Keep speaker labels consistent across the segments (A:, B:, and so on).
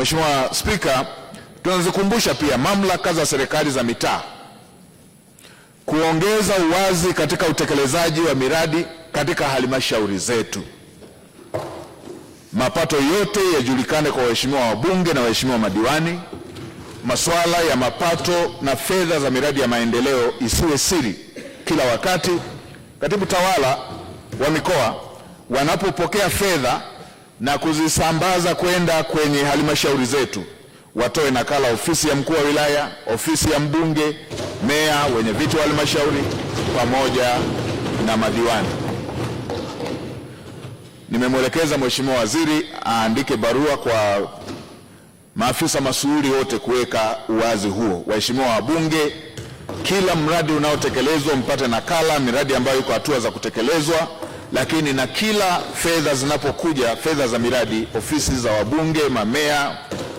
A: Mheshimiwa Spika, tunazikumbusha pia mamlaka za serikali za mitaa kuongeza uwazi katika utekelezaji wa miradi katika halmashauri zetu. Mapato yote yajulikane kwa waheshimiwa wabunge na waheshimiwa madiwani. Masuala ya mapato na fedha za miradi ya maendeleo isiwe siri kila wakati. Katibu tawala wa mikoa wanapopokea fedha na kuzisambaza kwenda kwenye halmashauri zetu, watoe nakala ofisi ya mkuu wa wilaya, ofisi ya mbunge, meya, wenye viti wa halmashauri pamoja na madiwani. Nimemwelekeza Mheshimiwa Waziri aandike barua kwa maafisa masuhuri wote kuweka uwazi huo. Waheshimiwa wabunge, kila mradi unaotekelezwa mpate nakala, miradi ambayo iko hatua za kutekelezwa, lakini na kila fedha zinapokuja, fedha za miradi, ofisi za wabunge, mamea,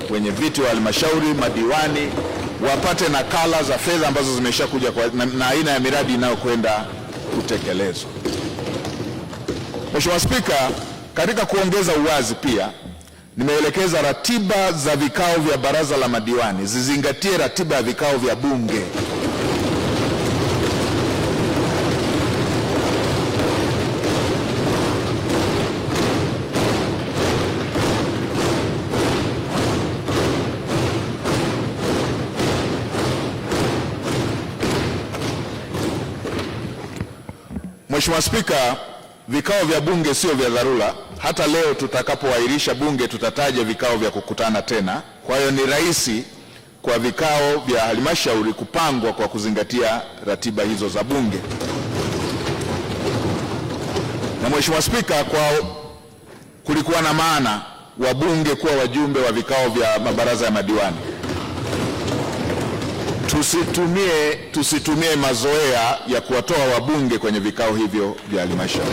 A: wenye viti wa halmashauri, madiwani wapate nakala za fedha ambazo zimeshakuja na aina ya miradi inayokwenda kutekelezwa. Mheshimiwa Spika, katika kuongeza uwazi pia nimeelekeza ratiba za vikao vya baraza la madiwani zizingatie ratiba ya vikao vya bunge. Mheshimiwa Spika, vikao vya bunge sio vya dharura. Hata leo tutakapoahirisha bunge tutataja vikao vya kukutana tena. Kwa hiyo ni rahisi kwa vikao vya halmashauri kupangwa kwa kuzingatia ratiba hizo za bunge. Na Mheshimiwa Spika, kulikuwa na maana wabunge kuwa wajumbe wa vikao vya mabaraza ya madiwani. Tusitumie mazoea ya kuwatoa wabunge kwenye vikao hivyo vya halmashauri.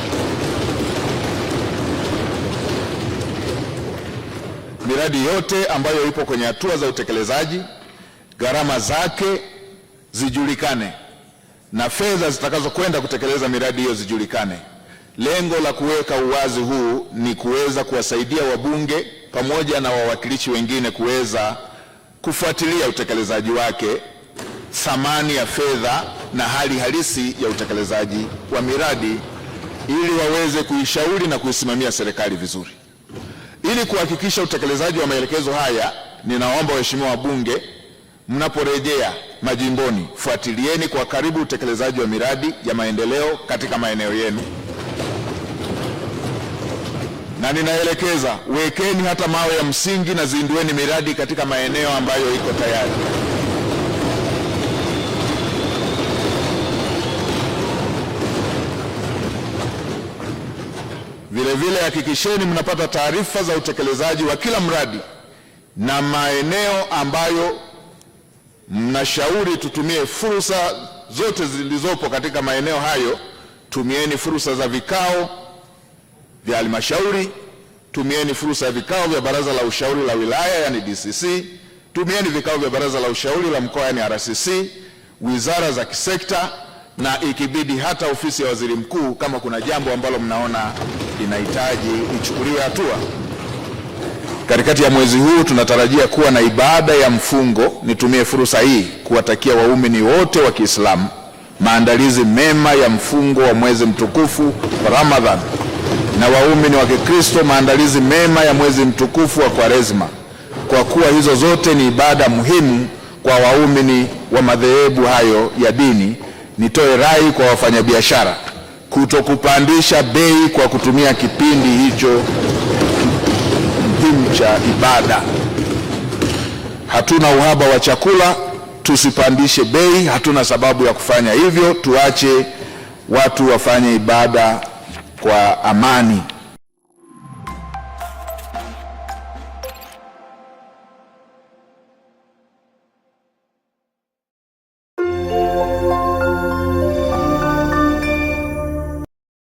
A: Miradi yote ambayo ipo kwenye hatua za utekelezaji, gharama zake zijulikane na fedha zitakazokwenda kutekeleza miradi hiyo zijulikane. Lengo la kuweka uwazi huu ni kuweza kuwasaidia wabunge pamoja na wawakilishi wengine kuweza kufuatilia utekelezaji wake, thamani ya fedha na hali halisi ya utekelezaji wa miradi, ili waweze kuishauri na kuisimamia serikali vizuri. Ili kuhakikisha utekelezaji wa maelekezo haya, ninaomba waheshimiwa wabunge, mnaporejea majimboni, fuatilieni kwa karibu utekelezaji wa miradi ya maendeleo katika maeneo yenu, na ninaelekeza wekeni hata mawe ya msingi na zindueni miradi katika maeneo ambayo iko tayari. Vilevile hakikisheni mnapata taarifa za utekelezaji wa kila mradi na maeneo ambayo mnashauri tutumie fursa zote zilizopo katika maeneo hayo. Tumieni fursa za vikao vya halmashauri, tumieni fursa ya vikao vya baraza la ushauri la wilaya yani DCC, tumieni vikao vya baraza la ushauri la mkoa yani RCC, wizara za kisekta, na ikibidi hata ofisi ya waziri mkuu kama kuna jambo ambalo mnaona linahitaji ichukuliwe hatua. Katikati ya mwezi huu tunatarajia kuwa na ibada ya mfungo. Nitumie fursa hii kuwatakia waumini wote wa Kiislamu maandalizi mema ya mfungo wa mwezi mtukufu wa Ramadhan, na waumini wa Kikristo maandalizi mema ya mwezi mtukufu wa Kwaresma. Kwa kuwa hizo zote ni ibada muhimu kwa waumini wa madhehebu hayo ya dini, nitoe rai kwa wafanyabiashara kutokupandisha bei kwa kutumia kipindi hicho muhimu cha ibada. Hatuna uhaba wa chakula, tusipandishe bei, hatuna sababu ya kufanya hivyo. Tuache watu wafanye ibada kwa amani.